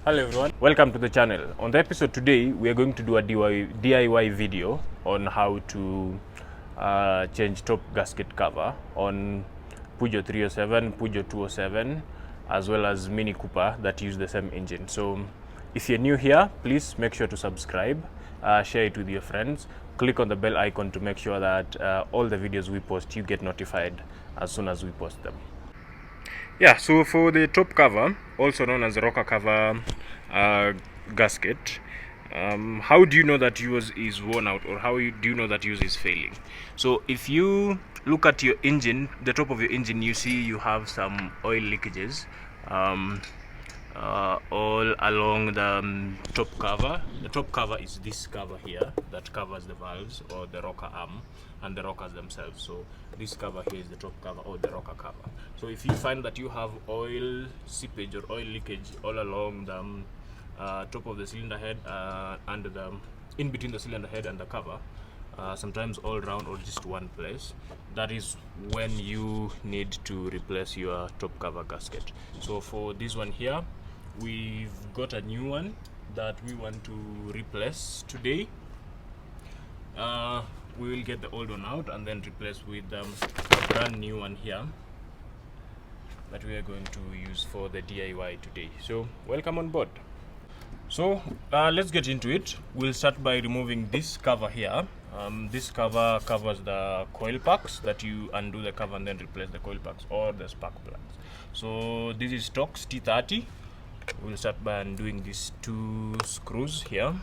Hello everyone, welcome to the channel. On the episode today, we are going to do a DIY video on how to change top gasket cover on Peugeot 307, Peugeot 207, as well as Mini Cooper that use the same engine. So if you're new here, please make sure to subscribe, share it with your friends, click on the bell icon to make sure that all the videos we post, you get notified as soon as we post them. Yeah, so for the top cover, also known as the rocker cover gasket, how do you know that yours is worn out, or how do you know that yours is failing? So if you look at your engine, the top of your engine, you see you have some oil leakages all along the top cover. The top cover is this cover here that covers the valves or the rocker arm and the rockers themselves. So this cover here is the top cover or the rocker cover. So if you find that you have oil seepage or oil leakage all along the top of the cylinder head and the in between the cylinder head and the cover, sometimes all round or just one place, that is when you need to replace your top cover gasket. So for this one here, we've got a new one that we want to replace today. We will get the old one out and then replace with a brand new one here that we are going to use for the DIY today. So welcome on board. So let's get into it. We'll start by removing this cover here. This cover covers the coil packs that you undo the cover and then replace the coil packs or the spark plugs. So this is Stock's T30. We'll start by undoing these two screws here.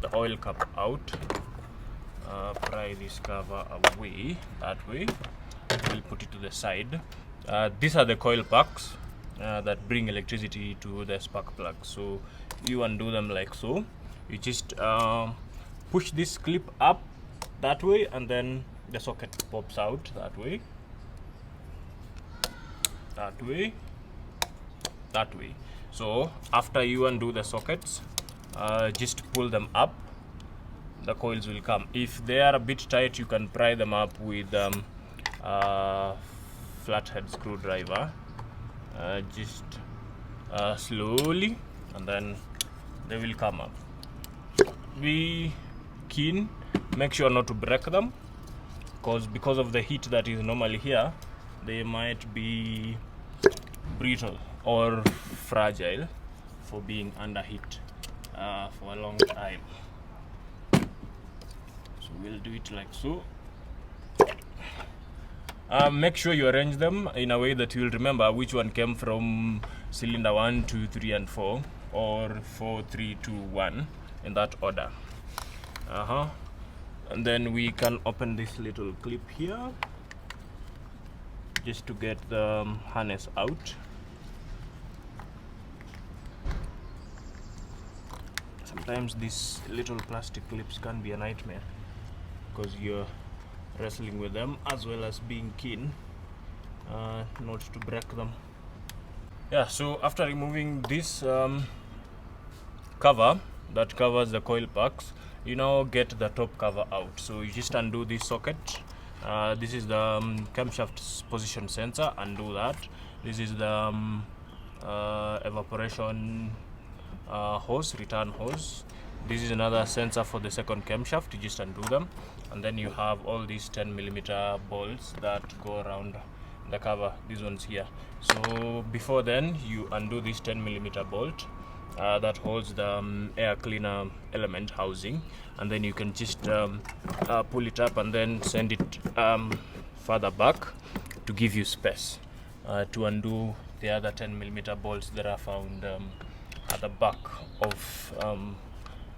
The oil cap out. Pry this cover away that way. We'll put it to the side. These are the coil packs that bring electricity to the spark plug. So you undo them like so. You just push this clip up that way and then the socket pops out that way, that way, that way. So after you undo the sockets, just pull them up, the coils will come. If they are a bit tight, you can pry them up with flathead screwdriver, just slowly, and then they will come up. Be keen, make sure not to break them, because of the heat that is normally here, they might be brittle or fragile for being under heat for a long time. So we'll do it like so. Make sure you arrange them in a way that you'll remember which one came from cylinder 1, 2, 3 and 4, or 4, 3, 2, 1 in that order. And then we can open this little clip here just to get the harness out. Sometimes these little plastic clips can be a nightmare because you're wrestling with them as well as being keen not to break them. Yeah, so after removing this cover that covers the coil packs, you now get the top cover out. So you just undo this socket. This is the camshaft position sensor. Undo that. This is the evaporation hose, return hose. This is another sensor for the second camshaft. You just undo them, and then you have all these 10mm bolts that go around the cover, these ones here. So before then, you undo this 10mm bolt that holds the air cleaner element housing, and then you can just pull it up and then send it further back to give you space to undo the other 10mm bolts that are found at the back of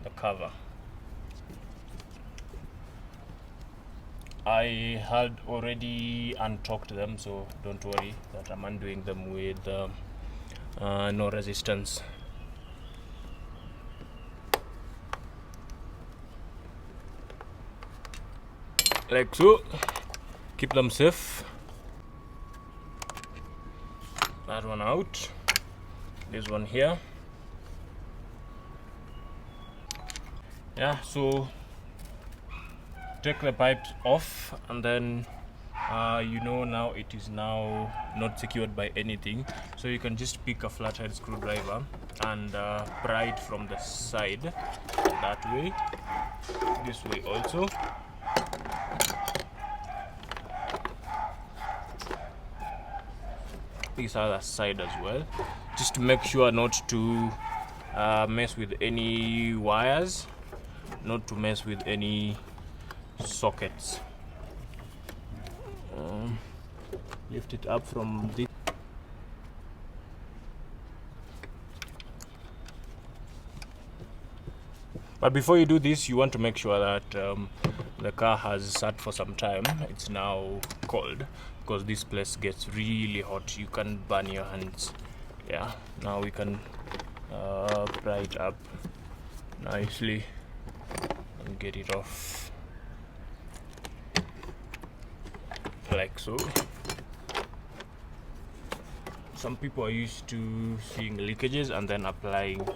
the cover. I had already untorqued them, so don't worry that I'm undoing them with no resistance. Like so. Keep them safe. That one out. This one here. Yeah, so take the pipes off and then you know now it is now not secured by anything, so you can just pick a flathead screwdriver and pry it from the side, that way, this way also. This other side as well, just to make sure not to mess with any wires, not to mess with any sockets. Lift it up from this. But before you do this, you want to make sure that the car has sat for some time. It's now cold, because this place gets really hot. You can burn your hands. Yeah, now we can pry it up nicely and get it off like so. Some people are used to seeing leakages and then applying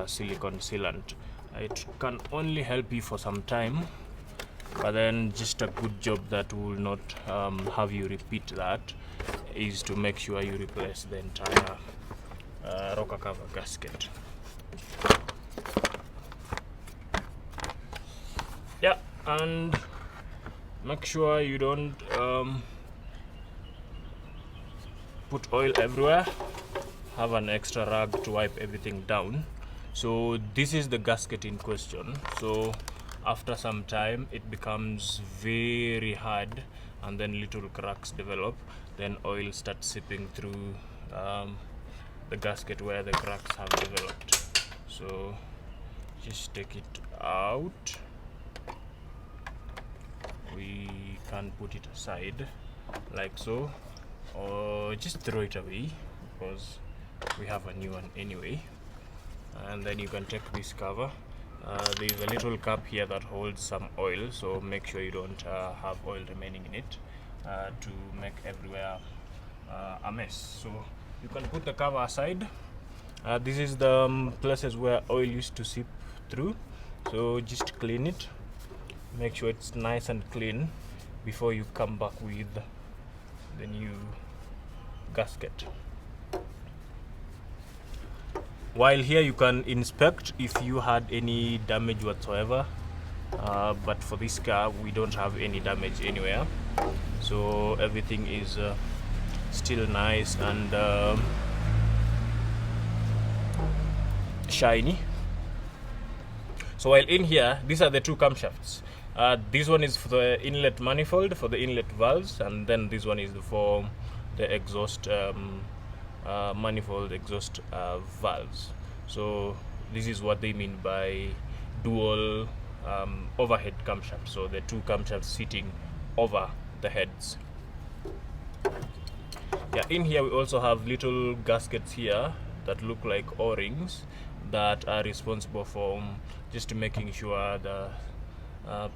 silicone sealant. It can only help you for some time, but then just a good job that will not have you repeat that is to make sure you replace the entire rocker cover gasket. Yeah, and make sure you don't put oil everywhere. Have an extra rag to wipe everything down. So this is the gasket in question. So after some time it becomes very hard, and then little cracks develop. Then oil starts seeping through the gasket where the cracks have developed. So just take it out. We can put it aside like so, or just throw it away because we have a new one anyway. And then you can take this cover. There is a little cap here that holds some oil, so make sure you don't have oil remaining in it to make everywhere a mess. So you can put the cover aside. This is the places where oil used to seep through, so just clean it, make sure it's nice and clean before you come back with the new gasket. While here you can inspect if you had any damage whatsoever, but for this car we don't have any damage anywhere, so everything is still nice and shiny. So while in here, these are the two camshafts. This one is for the inlet manifold, for the inlet valves, and then this one is for the exhaust manifold exhaust valves. So this is what they mean by dual overhead camshaft. So the two camshafts sitting over the heads. Yeah, in here we also have little gaskets here that look like O-rings that are responsible for just making sure the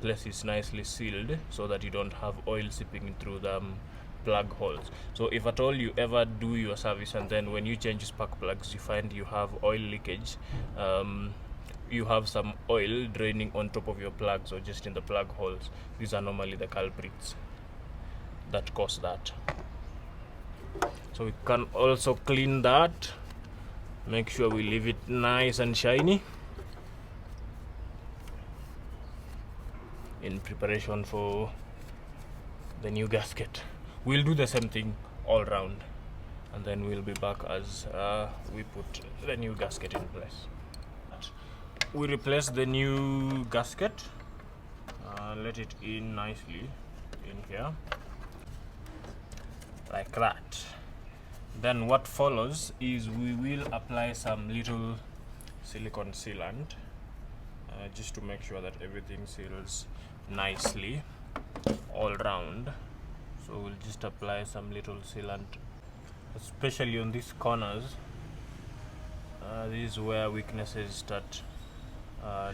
place is nicely sealed so that you don't have oil seeping through the plug holes. So if at all you ever do your service and then when you change spark plugs you find you have oil leakage, you have some oil draining on top of your plugs or just in the plug holes, these are normally the culprits that cause that. So we can also clean that, make sure we leave it nice and shiny in preparation for the new gasket. We'll do the same thing all round and then we'll be back as we put the new gasket in place. We replace the new gasket, let it in nicely in here like that. Then what follows is we will apply some little silicone sealant just to make sure that everything seals nicely all round. So we'll just apply some little sealant, especially on these corners. This is where weaknesses start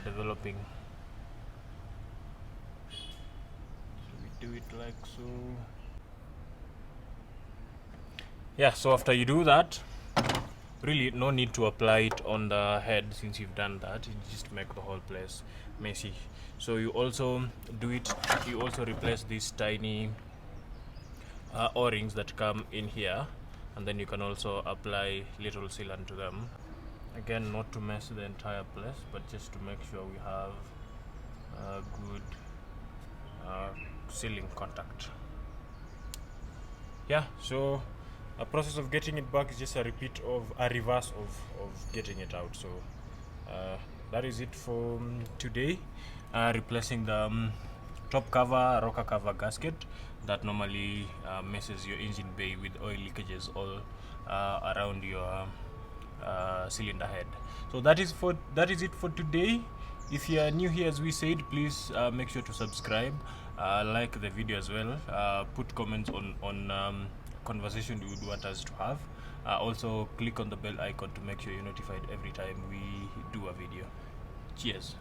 developing. So we do it like so. Yeah, so after you do that, really no need to apply it on the head since you've done that. You just make the whole place messy. So you also do it, you also replace this tiny o-rings that come in here, and then you can also apply little sealant to them. Again, not to mess the entire place, but just to make sure we have good sealing contact. Yeah, so a process of getting it back is just a reverse of getting it out. So that is it for today. Replacing the top cover, rocker cover gasket that normally messes your engine bay with oil leakages all around your cylinder head. So that is it for today. If you are new here, as we said, please make sure to subscribe, like the video as well, put comments on conversation you would want us to have. Also click on the bell icon to make sure you're notified every time we do a video. Cheers.